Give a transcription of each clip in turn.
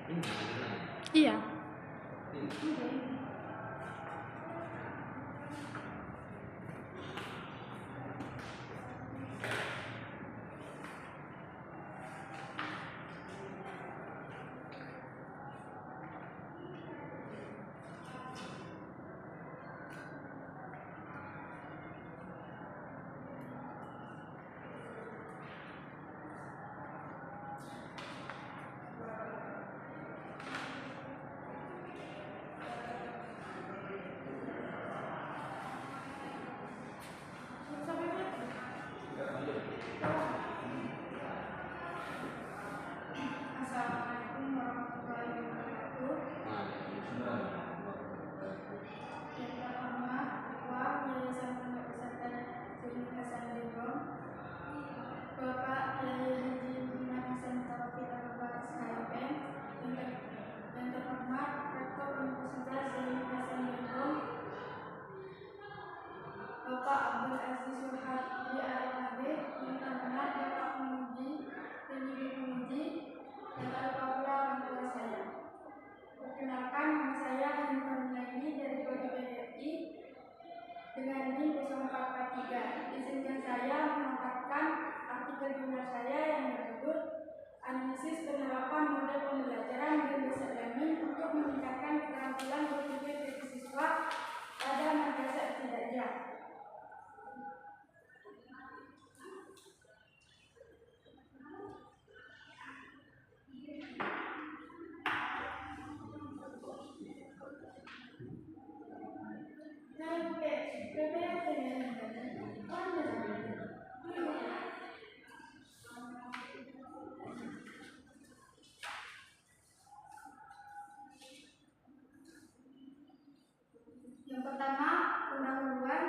Iya. Assalamualaikum warahmatullahi wabarakatuh. Yang pertama, Ketua Yayasan Pondok Pesantren Zaini Hasan Gendong, Bapak Kiai Haji Muhammad Hasan Taufik Bapak SHM. Yang terhormat Rektor Universitas Zaini Hasan Gendong, Bapak Abdul Aziz Wahab AMAD. Yang terhormat Bapak Penguji, penyidik penguji, dan para orang tua saya. Perkenalkan, nama saya Hanifah Nurani dari Prodi PDRI dengan NIM 0443. Izinkan saya memaparkan artikel jurnal saya yang berjudul Analisis Penerapan Model Pembelajaran Berbasis Learning untuk Meningkatkan Keterampilan Berpikir dari Siswa pada Madrasah Ibtidaiyah. Yang pertama, pendahuluan,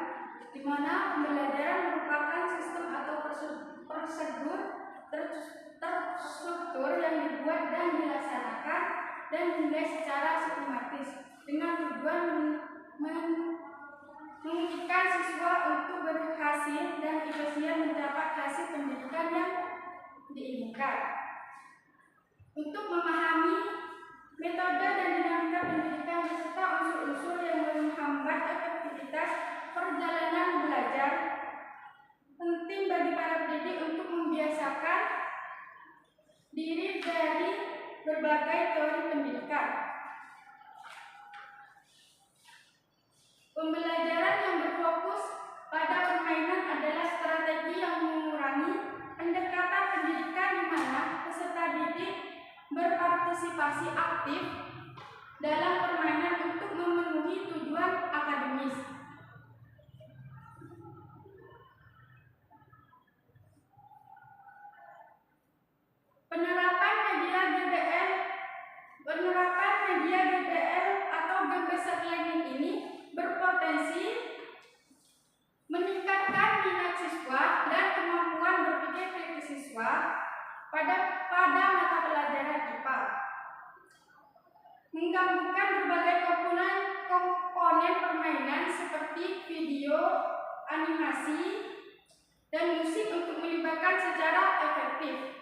di mana pembelajaran merupakan sistem atau prosedur terstruktur yang dibuat dan dilaksanakan dan dinilai secara sistematis dengan tujuan memungkinkan siswa untuk berhasil dan efisien mendapat hasil pendidikan yang diinginkan. Untuk memahami metode dan dinamika pendidikan beserta unsur-unsur yang menghambat efektivitas perjalanan belajar, penting bagi para pendidik untuk membiasakan diri dari berbagai teori pendidikan. Pembelajaran yang berfokus pada permainan adalah strategi yang mengurangi pendekatan pendidikan di mana peserta didik berpartisipasi aktif dalam permainan untuk memenuhi tujuan akademis. Penerapan media GBL atau Game-Based Learning ini berpotensi meningkatkan minat siswa dan kemampuan berpikir kritis siswa pada mata pelajaran IPA, menggabungkan berbagai komponen permainan seperti video, animasi, dan musik untuk melibatkan secara efektif.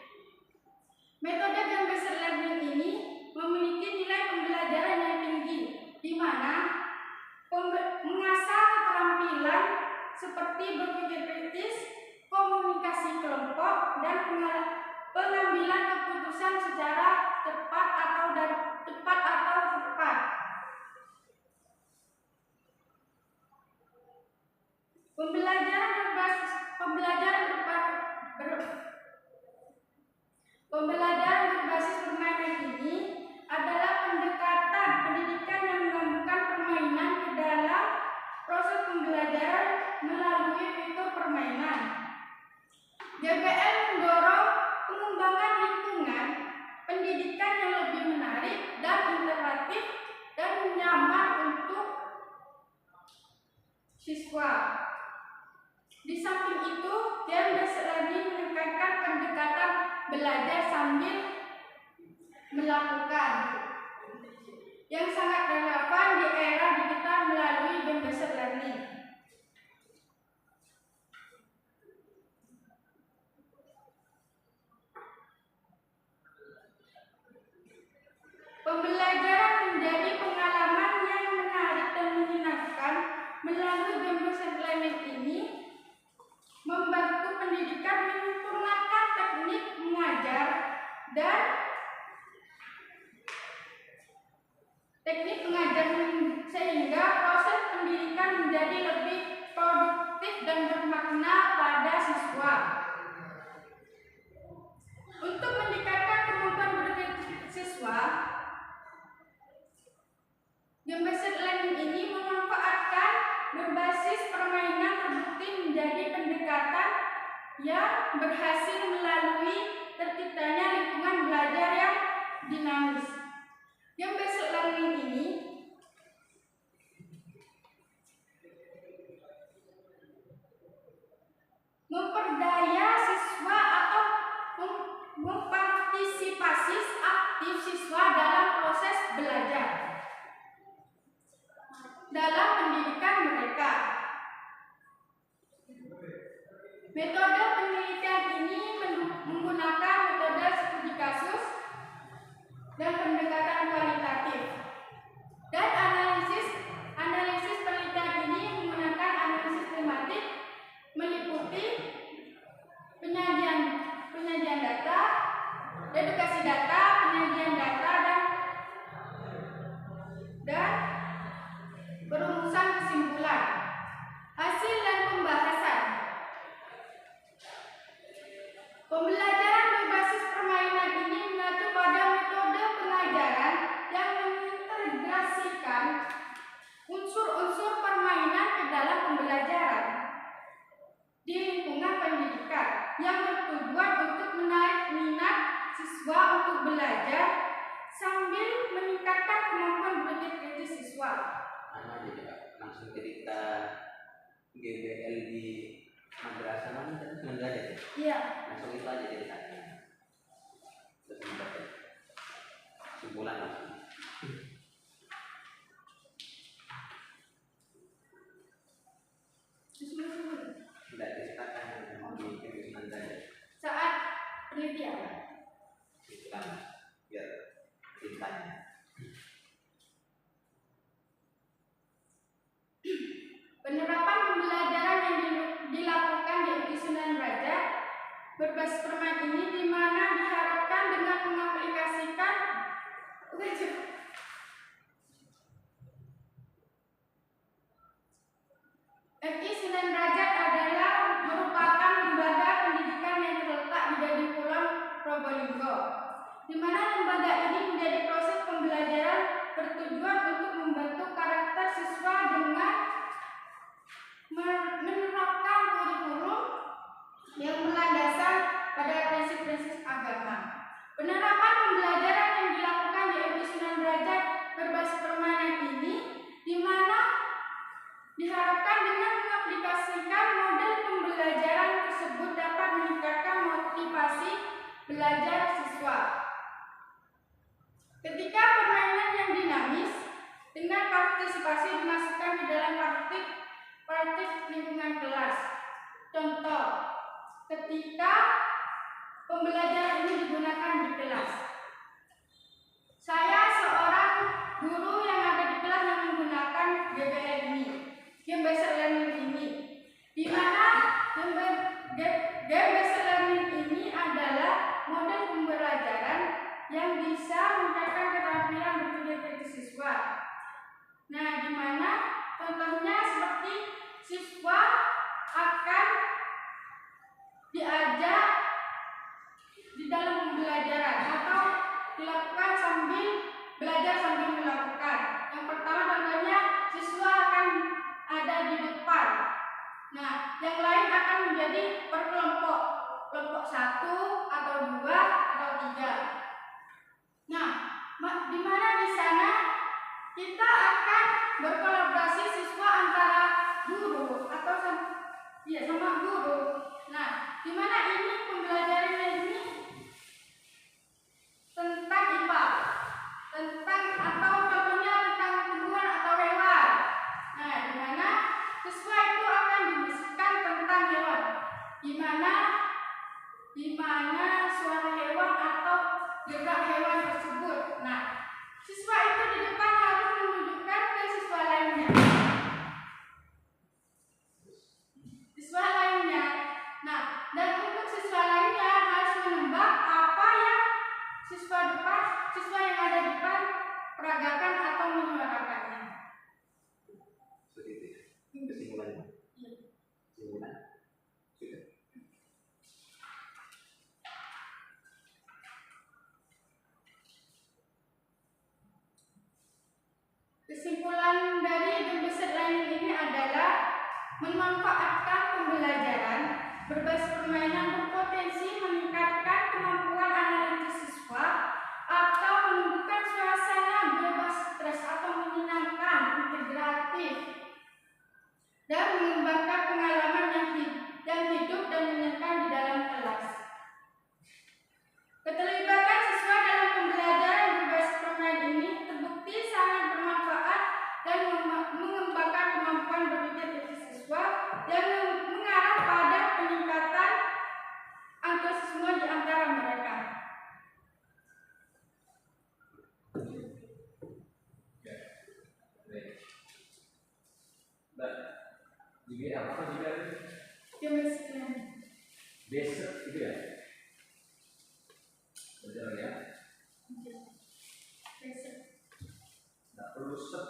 Metode Game-Based Learning ini memiliki nilai pembelajaran yang tinggi, di mana mengasah keterampilan seperti berpikir kritis, komunikasi kelompok, dan pengambilan keputusan secara tepat atau cepat. Pembelajaran berbasis permainan ini adalah pendekatan pendidikan yang menggabungkan permainan ke dalam proses pembelajaran melalui fitur permainan. GBL mendorong pengembangan lingkungan pendidikan yang lebih menarik dan interaktif dan nyaman untuk siswa. Di samping itu, Game-Based Learning menekankan pendekatan belajar sambil melakukan yang sangat relevan di era digital melalui Game-Based Learning. learning ini membantu pendidikan menyempurnakan teknik mengajar dan sehingga proses pendidikan menjadi lebih produktif dan bermakna pada siswa. Untuk meningkatkan kemampuan berpikir siswa, game-based learning ini memanfaatkan berbasis permainan terbukti menjadi pendekatan yang berhasil melalui terciptanya lingkungan belajar yang dinamis. Game-based learning ini memperdaya siswa atau mempartisipasi aktif siswa dalam proses belajar dalam pendidikan mereka. Metode penelitian ini menggunakan metode studi kasus dan pendekatan kualitatif. Dan analisis penelitian ini menggunakan analisis tematik meliputi penyajian data, edukasi data, penyajian data dan perumusan kesimpulan, hasil dan pembahasan. Pembelajaran berbasis permainan ini mengacu pada metode pengajaran yang mengintegrasikan unsur-unsur permainan ke dalam pembelajaran di lingkungan pendidikan yang bertujuan untuk menarik minat siswa untuk belajar sambil meningkatkan kemampuan berpikir kritis siswa. Langsung cerita GBL di madrasah mana tadi 9 derajat ya? Iya. Langsung itu aja ceritanya. Terus mendapat kesimpulan langsung. Tidak diceritakan di GBL 9 derajat. Saat penelitian. Kesimpulan biar ceritanya. Penerapan pembelajaran yang dilakukan di edisi 9 derajat berbasis permainan ini di mana diharapkan dengan mengaplikasikan RI 9 derajat adalah merupakan lembaga pendidikan yang terletak di Gading-Kulon, Probolinggo, di mana lembaga ini menjadi proses pembelajaran bertujuan untuk membentuk karakter siswa dengan menerapkan kurikulum yang berlandaskan pada prinsip-prinsip agama. Penerapan pembelajaran yang dilakukan di edisi 9 derajat berbasis permainan ini di mana diharapkan dengan mengaplikasikan model pembelajaran tersebut dapat meningkatkan motivasi belajar siswa. Ketika permainan yang dinamis dengan partisipasi dimasukkan di dalam praktik lingkungan kelas. Contoh, ketika pembelajaran ini digunakan di kelas. Saya seorang guru yang ada di kelas yang menggunakan GBL ini, game-based learning ini, di mana game-based learning ini adalah model pembelajaran yang bisa meningkatkan keterampilan berpikir kritis siswa. Nah, di mana contohnya seperti siswa akan diajak di dalam pembelajaran atau dilakukan sambil belajar sambil melakukan. Yang pertama contohnya siswa akan ada di depan. Nah, yang lain akan menjadi berkelompok, kelompok 1 atau 2 atau 3. Nah, di mana di sana kita akan berkolaborasi siswa antara guru atau sama guru. Nah, di mana ini pembelajaran ini tentang IPA, tentang atau contohnya tentang tumbuhan atau hewan. Nah, di mana siswa itu akan dibisikkan tentang hewan, di mana suara hewan atau gerak hewan tersebut. Nah, siswa itu di depan harus menunjukkan ke siswa lainnya. adalah memanfaatkan pembelajaran berbasis permainan berpotensi meningkatkan kemampuan analitis siswa atau menumbuhkan suasana bebas stres atau menyenangkan, integratif, dan mengembangkan pengalaman yang hidup dan menyenangkan di dalam kelas. Keterlibatan siswa dalam pembelajaran berbasis permainan ini terbukti sangat bermanfaat dan mengembangkan kemampuan berpikir siswa dan mengarah pada peningkatan antusiasme di antara mereka. Jadi apa juga? Besok itu ya. Betul ya. Besok. Tidak perlu set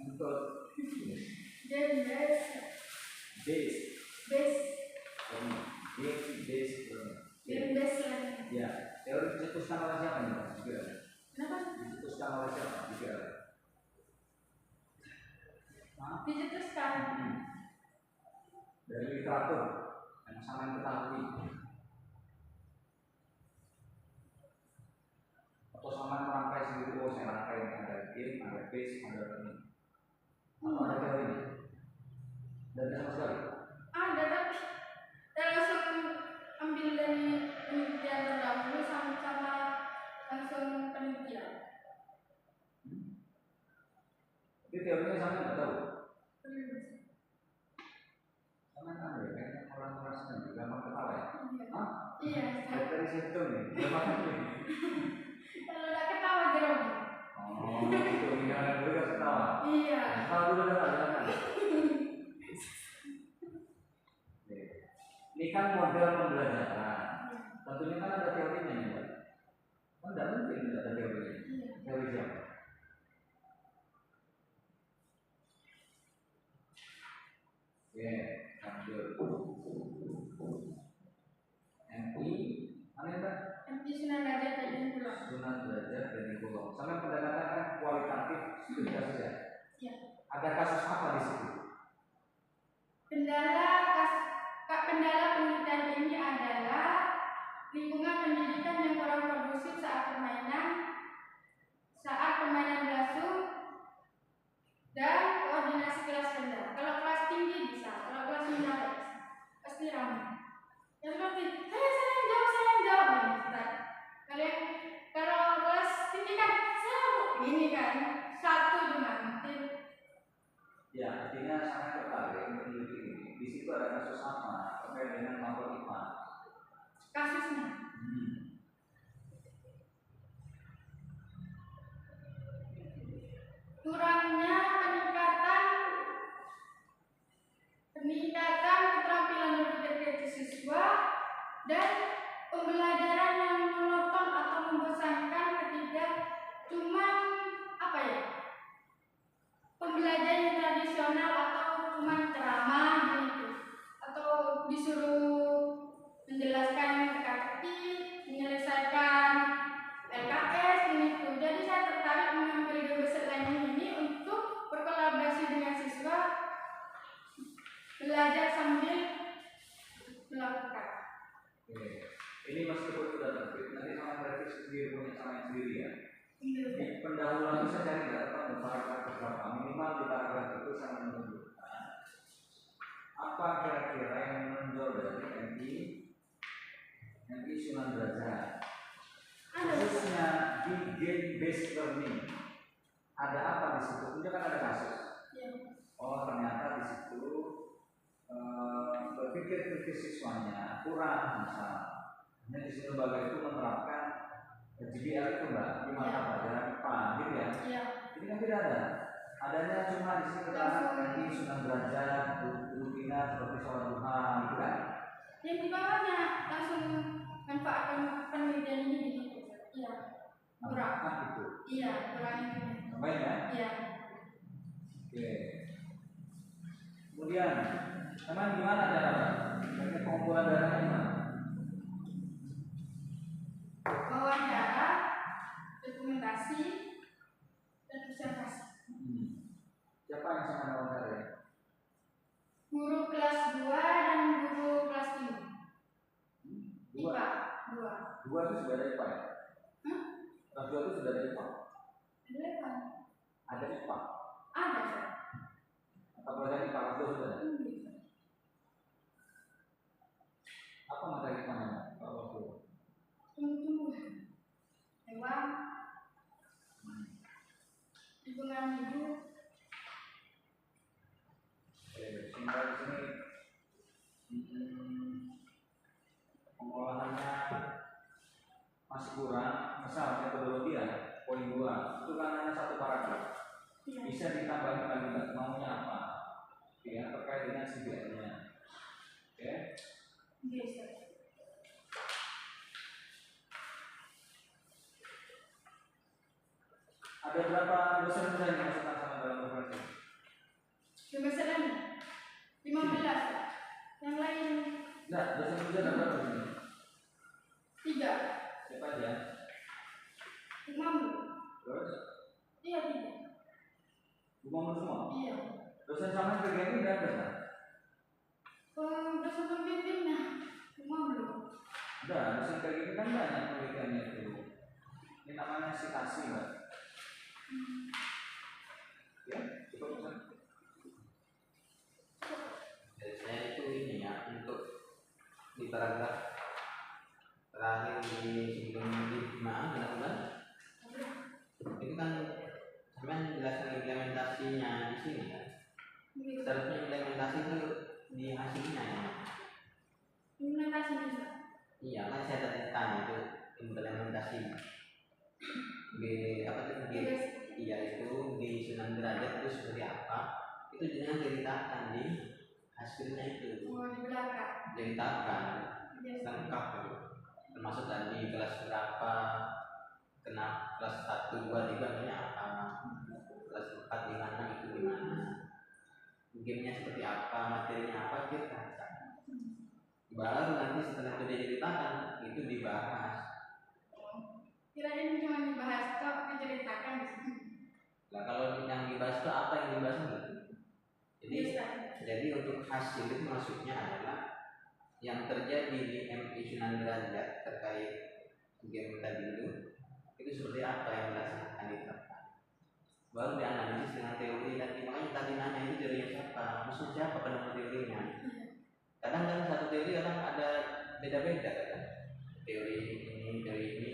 untuk ya, teori dicetuskan oleh siapa nih? Kenapa? Dicetuskan oleh siapa? Dicetuskan dari literatur yang sangat ketahui atau sama merangkai sendiri. Oh, saya rangkai ada game, ada base, ada ini. Apa ada teori ini? Dan sama sekali ada, tapi saya langsung ambil dari penelitian terdahulu sama langsung penelitian. Tapi teorinya sama nggak tahu. Sama kan ya, kayaknya orang-orang senang gampang ketawa ya. Iya. Dari situ nih, gampang nih. Kalau nggak ketawa grogi. Oh, itu jangan dulu kan ketawa. Iya. Ketawa dulu kan. Ini kan model pembelajaran. Tentunya kan ada teorinya nih, Mbak. Oh, tidak mungkin tidak ada teorinya. Teori siapa? Lanjut. MI, mana Mbak? MI Sunan Derajat dan Pulau. Sunan Derajat dan Pulau. Sampai pendekatan kan kualitatif sudah saja. Iya. Ada kasus apa di situ? Kendala penelitian ini adalah lingkungan pendidikan yang kurang kondusif saat permainan berlangsung, dan koordinasi kelas rendah. Kalau kelas tinggi bisa, kalau kelas rendah pasti ramai. Yang seperti saya yang jawab nih. Kalau kelas tinggi kan ini kan satu cuma. Ya, artinya sangat tertarik meneliti ini. Di situ ada kasus apa terkait dengan lapor IPA? Kasusnya. Kurangnya peningkatan keterampilan berpikir kritis siswa dan pembelajaran yang monoton atau membosankan ketika cuman pembelajaran yang tradisional atau cuman ceramah gitu, atau disuruh menjelaskan teka-teki, menyelesaikan LKS gitu. Jadi saya tertarik mengambil gebeset learning ini untuk berkolaborasi dengan siswa, belajar sambil melakukan. Ini meskipun sudah terbit, nanti sama praktis sendiri punya caranya sendiri ya. Di pendahuluan saya cari data di paragraf berapa, minimal di paragraf itu saya menunjukkan apa kira-kira yang menonjol dari MI Sunan Derajat, khususnya di game based learning. Ada apa di situ? Itu kan ada kasus. Oh, ternyata di situ berpikir kritis siswanya kurang, misalnya. Di situ lembaga itu menerapkan GBL itu Mbak, di mata pelajaran IPA, gitu ya? Iya. Ini kan tidak ada. Adanya cuma di sini keterangan MI Sunan Derajat, rutinat seperti sholat duha, gitu kan? Yang di bawahnya langsung manfaatkan penelitian ini gitu. Iya. Kurang. Itu. Iya, kurang itu. Baik ya? Iya. Oke. Kemudian, teman gimana cara teknik pengumpulan darahnya gimana? Wawancara, dokumentasi, dan observasi. Siapa yang sangat wawancara? Relevan. Ada IPA. Ada, Ustaz. Atau pelajaran IPA itu sudah. Apa materi IPA-nya? Kalau itu. Tumbuh-tumbuhan. Hewan. Lingkungan hidup. Sehingga di sini pengolahannya masih kurang. Misal metodologi ya, poin 2 itu kan hanya satu paragraf. Iya. Bisa ditambahin kalimat maunya apa? Ya, terkait dengan subjeknya. Oke. Iya, Ustaz. Ada berapa dosen yang dimasukkan sama dalam referensi? Semester ini 15. Yang lain Enggak, dosen kerja ada berapa di sini? 3. Siapa aja? Imam. Terus? Iya, 3. Umum semua? Iya. Dosen sama PGMI udah ada kan? Dosen pembimbingnya Imam belum. Udah, dosen PGMI kan banyak penelitiannya itu. Ini namanya sitasi, Mbak. Ya, cukup dosen. Dari saya itu ini ya, untuk di paragraf terakhir di sebelum maaf benar-benar itu kan sampai jelaskan implementasinya di sini kan. Seharusnya implementasi itu di hasilnya ya. Implementasi bisa. Iya kan saya tadi tanya itu implementasi di apa tuh di iya itu di 9 derajat itu seperti apa, itu jangan ceritakan di hasilnya itu. Oh, di belakang. Ceritakan Yes. lengkap itu, termasuk tadi kelas berapa, kena kelas 1, 2, 3 nya apa, kelas 4 di mana, itu di mana, gamenya seperti apa, materinya apa, kita baru nanti setelah itu diceritakan itu dibahas. Kirain cuma dibahas kok diceritakan di sini. Nah kalau yang dibahas itu apa yang dibahas gitu. Jadi untuk hasil itu maksudnya adalah yang terjadi di MI 9 derajat terkait game tadi itu seperti apa yang dilaksanakan di tempat. Baru dianalisis dengan teori dan makanya tadi nanya itu teorinya siapa, maksudnya siapa penemu teorinya. Kadang kan satu teori kadang ada beda-beda kan. Teori ini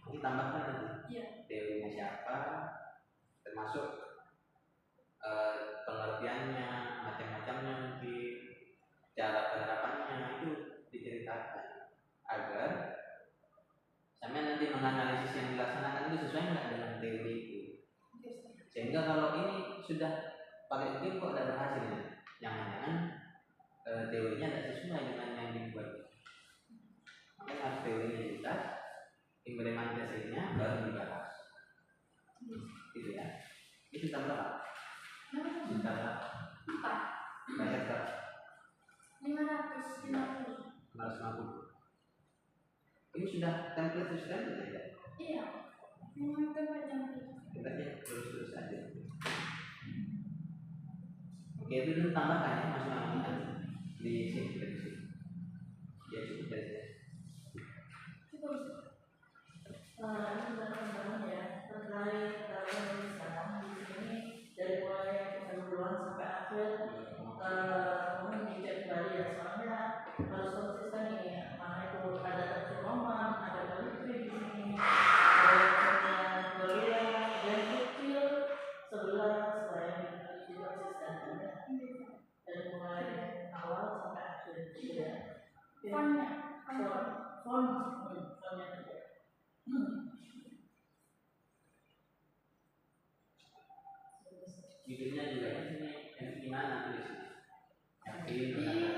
ditambahkan lagi. Iya. Teorinya siapa, termasuk pengertiannya, macam-macamnya mungkin, cara penerapannya itu diceritakan agar sampai nanti menganalisis yang dilaksanakan itu sesuai nggak dengan teori itu. Sehingga kalau ini sudah pakai game kok ada hasilnya, jangan-jangan teorinya tidak sesuai dengan yang dibuat. Makanya harus teorinya jelas, implementasinya baru dibahas. Gitu ya. Itu tambah Sebentar, 4. bayar berapa? 550. 550. Ini sudah template sudah ya? Iya. Memang tempat yang Kita terus aja. Oke, itu tambahkan ya, masuk di sini dari sini. Ya cukup dari sini. cukup. Ini sudah teman-teman ya, terkait kalau misalkan di sini dari mulai penduluan sampai akhir mungkin dicek kembali ya, soalnya harus konsisten ini ya, mana itu ada terjemahan, ada kaligraf di sini, ada yang kuliah dan kecil 11 supaya harus konsisten ya, dari mulai awal sampai akhir gitu ya. Fontnya. Fontnya juga. Judulnya juga di sini yang gimana tulis? Yakin, Di